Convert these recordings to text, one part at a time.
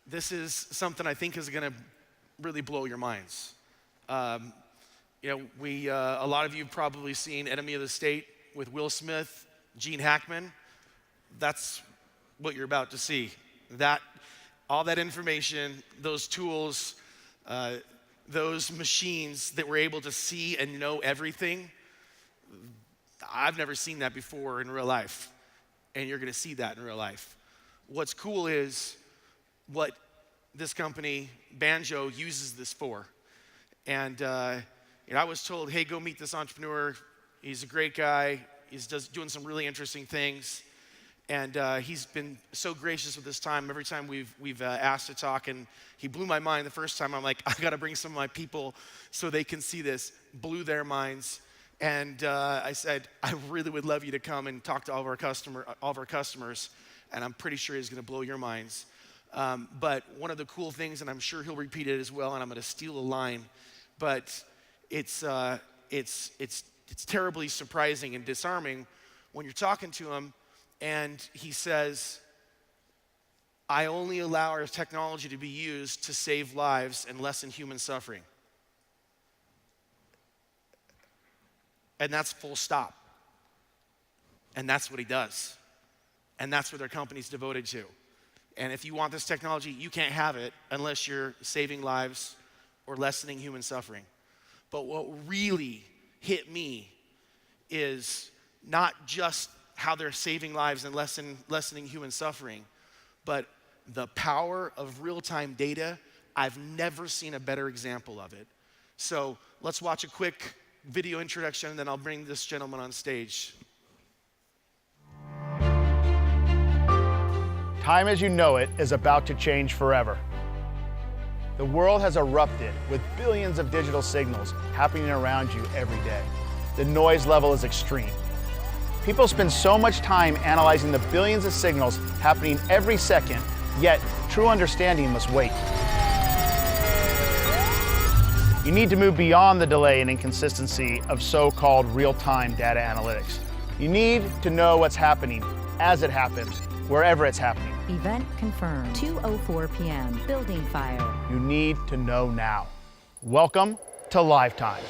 This is something I think is gonna really blow your minds. A lot of you have probably seen Enemy of the State with Will Smith, Gene Hackman. That's what you're about to see. All that information, those tools, those machines that were able to see and know everything, I've never seen that before in real life, and you're gonna see that in real life. What's cool is what this company, Banjo, uses this for. And I was told, hey, go meet this entrepreneur. He's a great guy. He's doing some really interesting things. And he's been so gracious with his time. Every time we've asked to talk, and he blew my mind the first time. I'm like, I gotta bring some of my people so they can see this. Blew their minds. And I said, I really would love you to come and talk to all of our customers. And I'm pretty sure he's gonna blow your minds. But one of the cool things, and I'm sure he'll repeat it as well, and I'm gonna steal a line, but it's terribly surprising and disarming when you're talking to him and he says, I only allow our technology to be used to save lives and lessen human suffering. And that's full stop. And that's what he does. And that's what their company's devoted to. And if you want this technology, you can't have it unless you're saving lives or lessening human suffering. But what really hit me is not just how they're saving lives and lessening human suffering, but the power of real-time data. I've never seen a better example of it. So let's watch a quick video introduction, and then I'll bring this gentleman on stage. Time as you know it is about to change forever. The world has erupted with billions of digital signals happening around you every day. The noise level is extreme. People spend so much time analyzing the billions of signals happening every second, yet true understanding must wait. You need to move beyond the delay and inconsistency of so-called real-time data analytics. You need to know what's happening as it happens, wherever it's happening. Event confirmed, 2:04 p.m., building fire. You need to know now. Welcome to Lifetime.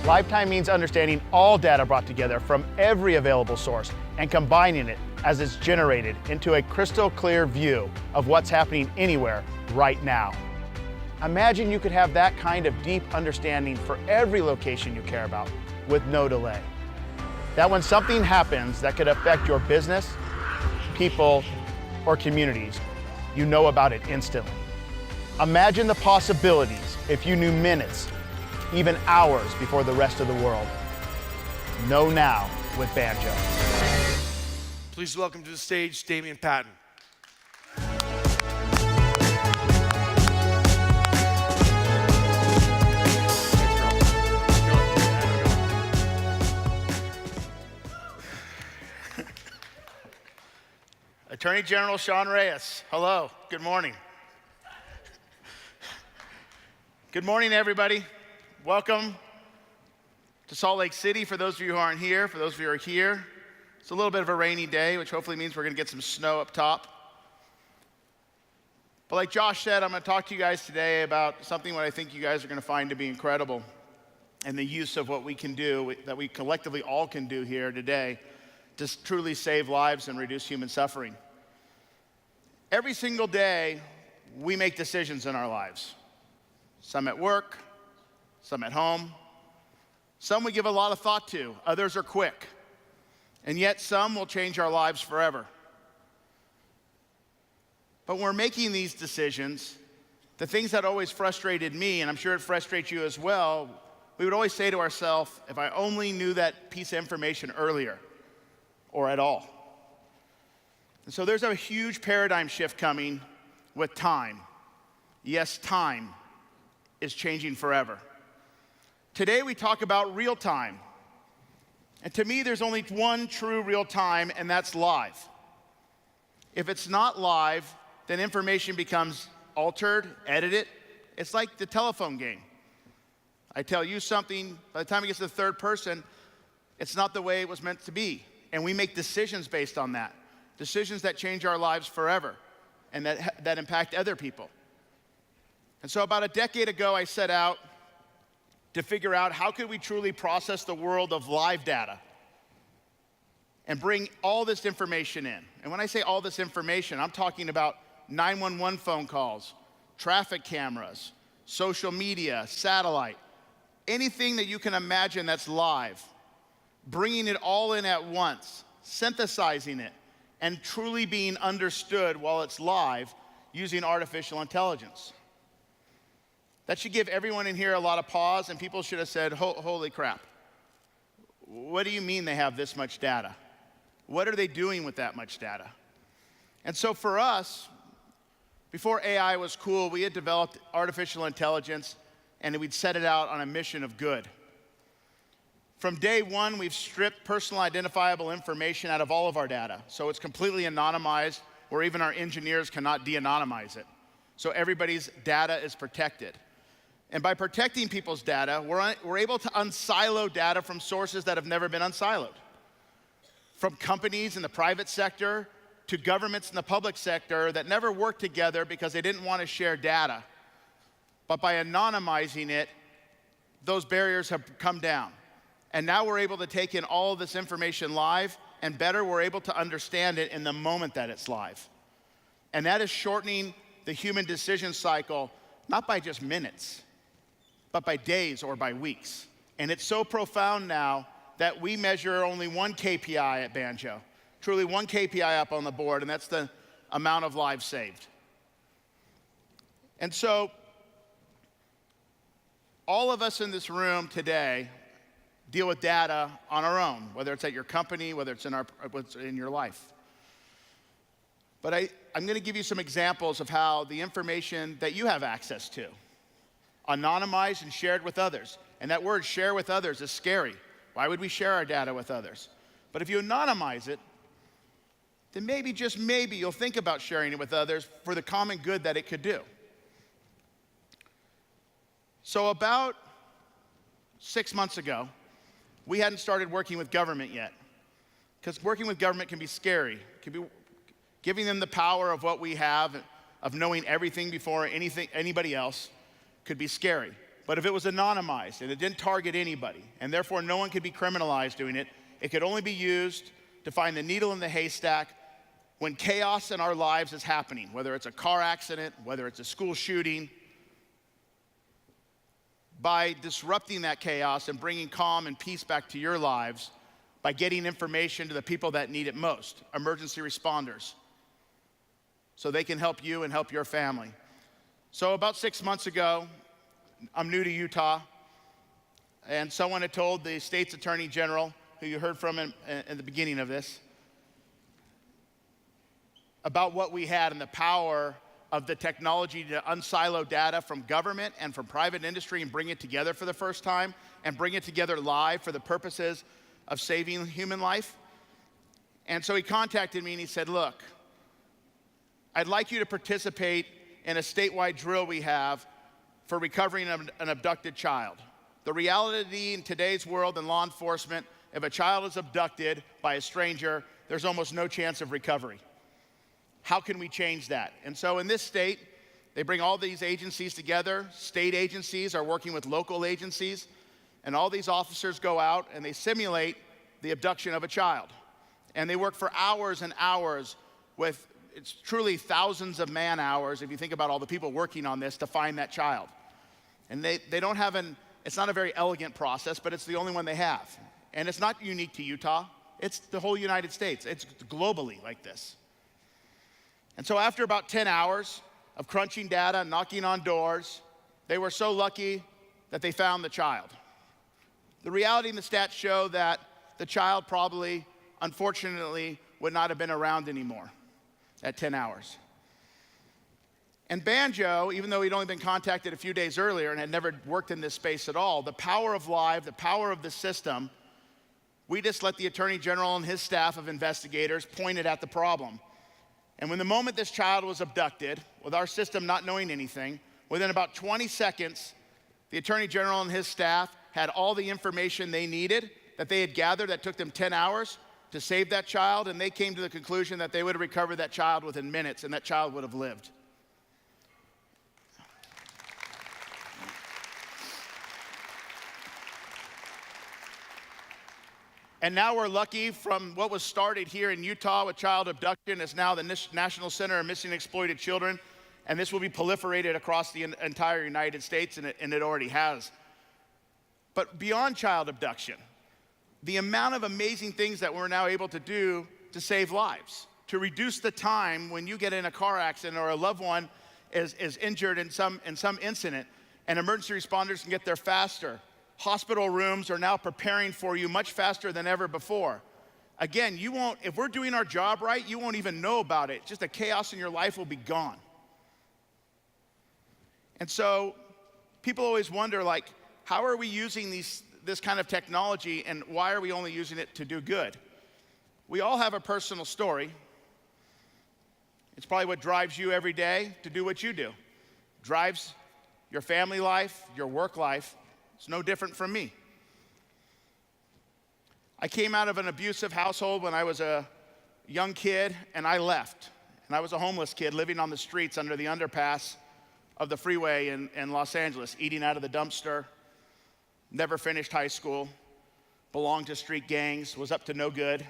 Lifetime means understanding all data brought together from every available source and combining it as it's generated into a crystal clear view of what's happening anywhere right now. Imagine you could have that kind of deep understanding for every location you care about with no delay. That when something happens that could affect your business, people, or communities, you know about it instantly. Imagine the possibilities if you knew minutes, even hours before the rest of the world. Know now with Banjo. Please welcome to the stage, Damien Patton. Attorney General Sean Reyes, hello, good morning. Good morning, everybody. Welcome to Salt Lake City. For those of you who aren't here, for those of you who are here, it's a little bit of a rainy day, which hopefully means we're gonna get some snow up top. But like Josh said, I'm gonna talk to you guys today about something that I think you guys are gonna find to be incredible, and the use of what we can do, that we collectively all can do here today, to truly save lives and reduce human suffering. Every single day, we make decisions in our lives. Some at work, some at home. Some we give a lot of thought to, others are quick. And yet some will change our lives forever. But when we're making these decisions, the things that always frustrated me, and I'm sure it frustrates you as well, we would always say to ourselves, if I only knew that piece of information earlier, or at all. And so there's a huge paradigm shift coming with time. Yes, time is changing forever. Today we talk about real time. And to me, there's only one true real time, and that's live. If it's not live, then information becomes altered, edited. It's like the telephone game. I tell you something, by the time it gets to the third person, it's not the way it was meant to be. And we make decisions based on that. Decisions that change our lives forever. and that impact other people. And so about a decade ago, I set out to figure out how could we truly process the world of live data and bring all this information in. And when I say all this information, I'm talking about 911 phone calls, traffic cameras, social media, satellite, anything that you can imagine that's live, bringing it all in at once, synthesizing it, and truly being understood while it's live using artificial intelligence. That should give everyone in here a lot of pause, and people should have said, holy crap. What do you mean they have this much data? What are they doing with that much data? And so for us, before AI was cool, we had developed artificial intelligence, and we'd set it out on a mission of good. From day one, we've stripped personal identifiable information out of all of our data. So it's completely anonymized, where even our engineers cannot de-anonymize it. So everybody's data is protected. And by protecting people's data, we're able to unsilo data from sources that have never been unsiloed. From companies in the private sector to governments in the public sector that never worked together because they didn't want to share data. But by anonymizing it, those barriers have come down. And now we're able to take in all of this information live, and better, we're able to understand it in the moment that it's live. And that is shortening the human decision cycle, not by just minutes, but by days or by weeks. And it's so profound now that we measure only one KPI at Banjo, truly one KPI up on the board, and that's the amount of lives saved. And so, all of us in this room today deal with data on our own, whether it's at your company, whether it's in your life. But I'm going to give you some examples of how the information that you have access to, anonymized and shared with others. And that word share with others is scary. Why would we share our data with others? But if you anonymize it, then maybe, just maybe, you'll think about sharing it with others for the common good that it could do. So about 6 months ago, we hadn't started working with government yet. Because working with government can be scary. It can be giving them the power of what we have, of knowing everything before anybody else, could be scary. But if it was anonymized and it didn't target anybody, and therefore no one could be criminalized doing it, it could only be used to find the needle in the haystack when chaos in our lives is happening, whether it's a car accident, whether it's a school shooting. By disrupting that chaos and bringing calm and peace back to your lives, by getting information to the people that need it most, emergency responders, so they can help you and help your family. So about 6 months ago, I'm new to Utah, and someone had told the state's attorney general, who you heard from in the beginning of this, about what we had and the power of the technology to unsilo data from government and from private industry and bring it together for the first time, and bring it together live for the purposes of saving human life. And so he contacted me and he said, look, I'd like you to participate in a statewide drill we have for recovering an abducted child. The reality in today's world in law enforcement, if a child is abducted by a stranger, there's almost no chance of recovery. How can we change that? And so in this state, they bring all these agencies together. State agencies are working with local agencies, and all these officers go out and they simulate the abduction of a child. And they work for hours and hours with, it's truly thousands of man hours, if you think about all the people working on this, to find that child. And they don't have it's not a very elegant process, but it's the only one they have. And it's not unique to Utah. It's the whole United States. It's globally like this. And so after about 10 hours of crunching data, knocking on doors, they were so lucky that they found the child. The reality and the stats show that the child probably, unfortunately, would not have been around anymore at 10 hours. And Banjo, even though he'd only been contacted a few days earlier and had never worked in this space at all, the power of live, the power of the system, we just let the Attorney General and his staff of investigators point it at the problem. And when the moment this child was abducted, with our system not knowing anything, within about 20 seconds, the Attorney General and his staff had all the information they needed that they had gathered that took them 10 hours to save that child, and they came to the conclusion that they would have recovered that child within minutes, and that child would have lived. And now we're lucky, from what was started here in Utah with child abduction is now the National Center of Missing and Exploited Children, and this will be proliferated across the entire United States, and it already has. But beyond child abduction, the amount of amazing things that we're now able to do to save lives, to reduce the time when you get in a car accident or a loved one is injured in some incident, and emergency responders can get there faster. Hospital rooms are now preparing for you much faster than ever before. Again, if we're doing our job right, you won't even know about it. Just the chaos in your life will be gone. And so people always wonder, like, how are we using this kind of technology, and why are we only using it to do good? We all have a personal story. It's probably what drives you every day to do what you do. Drives your family life, your work life. It's no different from me. I came out of an abusive household when I was a young kid, and I left. And I was a homeless kid living on the streets under the underpass of the freeway in Los Angeles, eating out of the dumpster. Never finished high school, belonged to street gangs, was up to no good.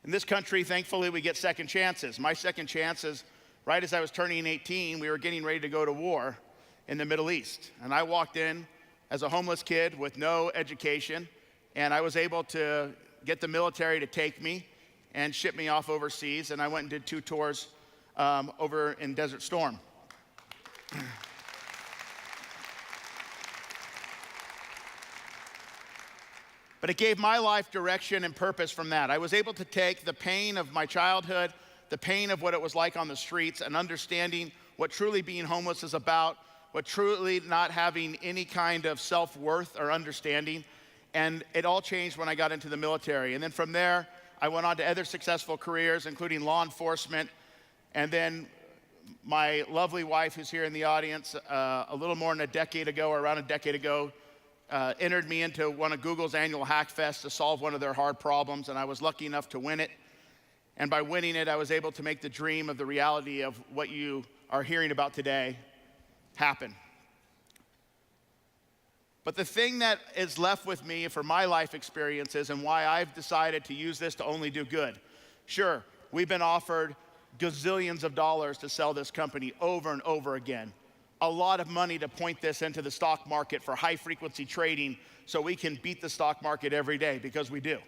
In this country, thankfully, we get second chances. My second chances, right as I was turning 18, we were getting ready to go to war in the Middle East. And I walked in as a homeless kid with no education, and I was able to get the military to take me and ship me off overseas, and I went and did 2 tours over in Desert Storm. But it gave my life direction and purpose from that. I was able to take the pain of my childhood, the pain of what it was like on the streets, and understanding what truly being homeless is about, what truly not having any kind of self-worth or understanding. And it all changed when I got into the military. And then from there, I went on to other successful careers, including law enforcement. And then my lovely wife, who's here in the audience, a little more than a decade ago, or around a decade ago, entered me into one of Google's annual Hackfest to solve one of their hard problems, and I was lucky enough to win it. And by winning it, I was able to make the dream of the reality of what you are hearing about today happen. But the thing that is left with me for my life experiences and why I've decided to use this to only do good. Sure, we've been offered gazillions of dollars to sell this company over and over again. A lot of money to point this into the stock market for high frequency trading so we can beat the stock market every day, because we do.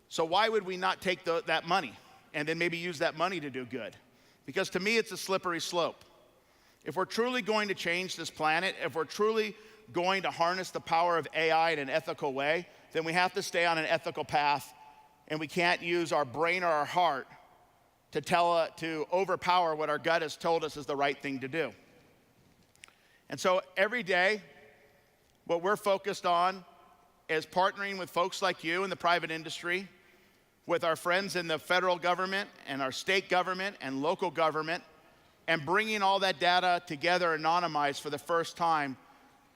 So why would we not take that money and then maybe use that money to do good? Because to me, it's a slippery slope. If we're truly going to change this planet, if we're truly going to harness the power of AI in an ethical way, then we have to stay on an ethical path, and we can't use our brain or our heart to overpower what our gut has told us is the right thing to do. And so every day, what we're focused on is partnering with folks like you in the private industry, with our friends in the federal government and our state government and local government, and bringing all that data together anonymized for the first time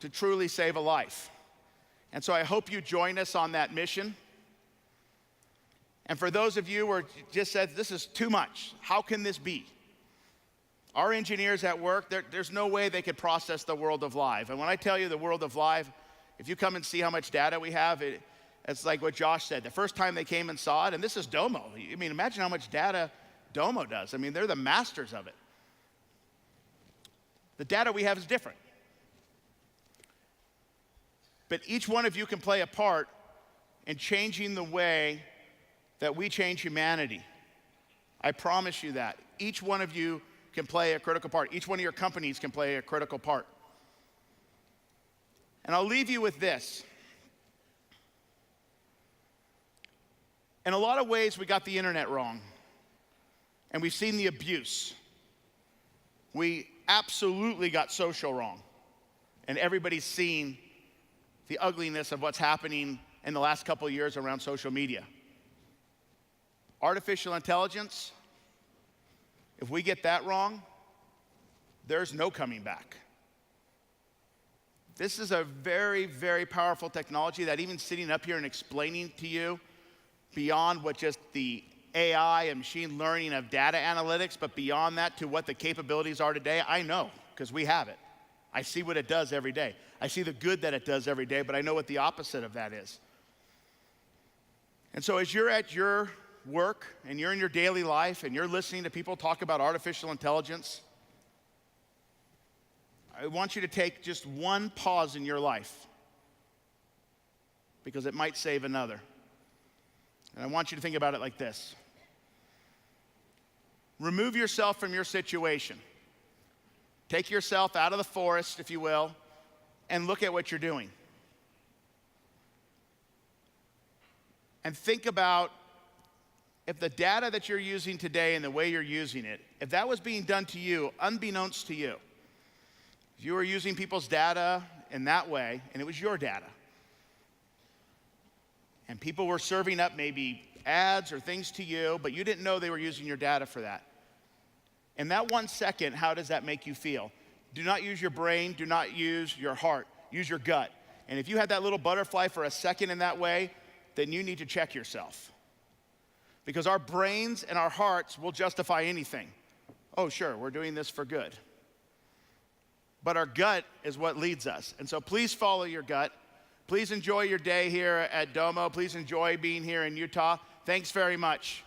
to truly save a life. And so I hope you join us on that mission. And for those of you who just said, this is too much, how can this be? Our engineers at work, there's no way they could process the world of live. And when I tell you the world of live, if you come and see how much data we have, it's like what Josh said. The first time they came and saw it, and this is Domo. I mean, imagine how much data Domo does. I mean, they're the masters of it. The data we have is different. But each one of you can play a part in changing the way that we change humanity. I promise you that. Each one of you can play a critical part. Each one of your companies can play a critical part. And I'll leave you with this. In a lot of ways, we got the internet wrong. And we've seen the abuse. We absolutely got social wrong. And everybody's seen the ugliness of what's happening in the last couple of years around social media. Artificial intelligence, if we get that wrong, there's no coming back. This is a very, very powerful technology that even sitting up here and explaining to you beyond what just the AI and machine learning of data analytics, but beyond that to what the capabilities are today, I know, because we have it. I see what it does every day. I see the good that it does every day, but I know what the opposite of that is. And so as you're at your work and you're in your daily life and you're listening to people talk about artificial intelligence, I want you to take just one pause in your life, because it might save another. And I want you to think about it like this. Remove yourself from your situation. Take yourself out of the forest, if you will, and look at what you're doing. And think about if the data that you're using today and the way you're using it, if that was being done to you, unbeknownst to you, if you were using people's data in that way, and it was your data, and people were serving up maybe ads or things to you, but you didn't know they were using your data for that. In that 1 second, how does that make you feel? Do not use your brain, do not use your heart, use your gut. And if you had that little butterfly for a second in that way, then you need to check yourself. Because our brains and our hearts will justify anything. Oh, sure, we're doing this for good. But our gut is what leads us. And so please follow your gut. Please enjoy your day here at Domo. Please enjoy being here in Utah. Thanks very much.